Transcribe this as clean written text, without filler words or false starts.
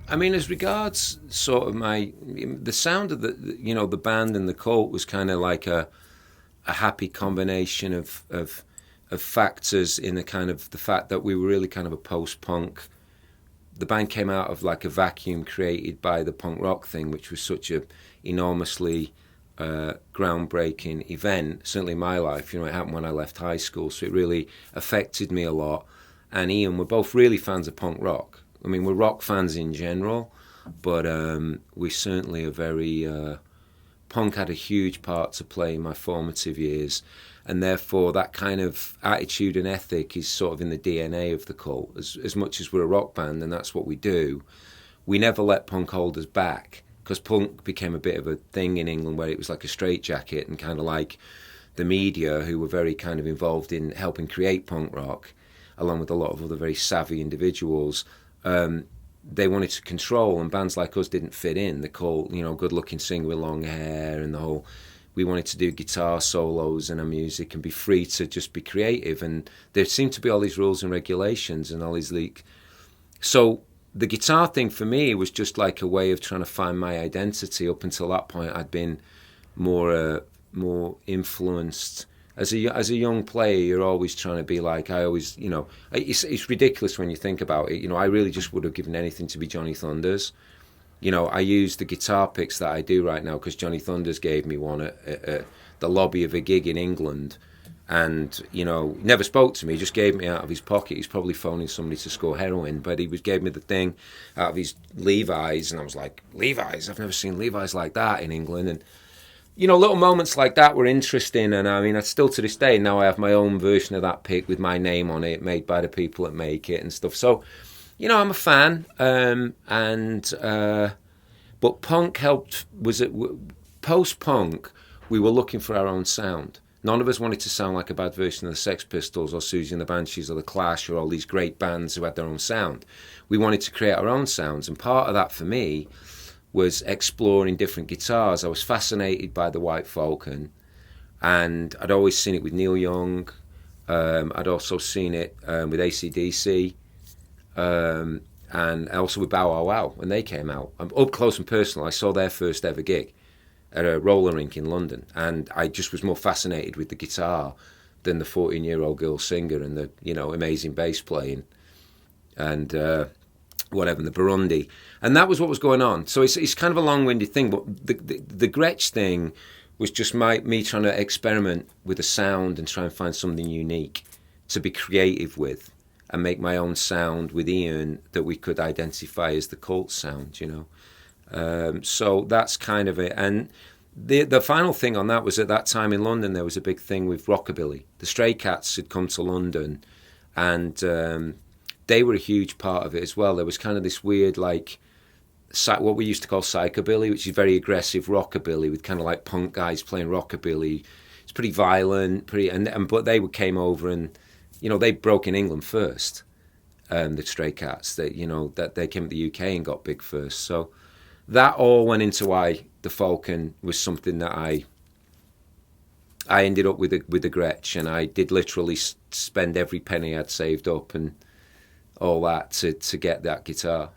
I mean, as regards sort of the sound of the band and the cult was kind of like a happy combination of factors in the kind of the fact that we were really kind of a post-punk. The band came out of like a vacuum created by the punk rock thing, which was such a enormously groundbreaking event, certainly in my life. It happened when I left high school, so it really affected me a lot. And Ian, we're both really fans of punk rock. I mean, we're rock fans in general, but we certainly are very... punk had a huge part to play in my formative years, and therefore that kind of attitude and ethic is sort of in the DNA of the cult. As much as we're a rock band, and that's what we do, we never let punk hold us back, because punk became a bit of a thing in England where it was like a straitjacket, and kind of like the media, who were very kind of involved in helping create punk rock, along with a lot of other very savvy individuals, they wanted to control, and bands like us didn't fit in. The cult, good-looking singer with long hair, and the whole... We wanted to do guitar solos in our music and be free to just be creative, and there seemed to be all these rules and regulations and all these So the guitar thing for me was just like a way of trying to find my identity. Up until that point, I'd been more influenced. As a young player, you're always trying to be like, it's ridiculous when you think about it. I really just would have given anything to be Johnny Thunders. I use the guitar picks that I do right now because Johnny Thunders gave me one at the lobby of a gig in England. And, never spoke to me, he just gave me out of his pocket. He's probably phoning somebody to score heroin, but he gave me the thing out of his Levi's, and I was like, Levi's? I've never seen Levi's like that in England. And little moments like that were interesting, and I mean, still to this day, now I have my own version of that pick with my name on it, made by the people that make it and stuff. So, I'm a fan, but punk helped. Post-punk, we were looking for our own sound. None of us wanted to sound like a bad version of the Sex Pistols or Susie and the Banshees or the Clash or all these great bands who had their own sound. We wanted to create our own sounds, and part of that for me was exploring different guitars. I was fascinated by the white Falcon, and I'd always seen it with Neil Young. I'd also seen it with AC/DC, and also with Bow Wow Wow when they came out. Up close and personal, I saw their first ever gig at a roller rink in London, and I just was more fascinated with the guitar than the 14-year-old girl singer and the amazing bass playing and whatever, the Burundi. And that was what was going on. So it's kind of a long-winded thing, but the Gretsch thing was just me trying to experiment with a sound and try and find something unique to be creative with and make my own sound with Ian that we could identify as the cult sound, So that's kind of it. And the final thing on that was, at that time in London, there was a big thing with rockabilly. The Stray Cats had come to London, and they were a huge part of it as well. There was kind of this weird, like, what we used to call psychobilly, which is very aggressive rockabilly with kind of like punk guys playing rockabilly. It's pretty violent, but they came over and, they broke in England first. The Stray Cats, that they came to the UK and got big first. So that all went into why the Falcon was something that I ended up with the Gretsch, and I did literally spend every penny I'd saved up and all that to get that guitar.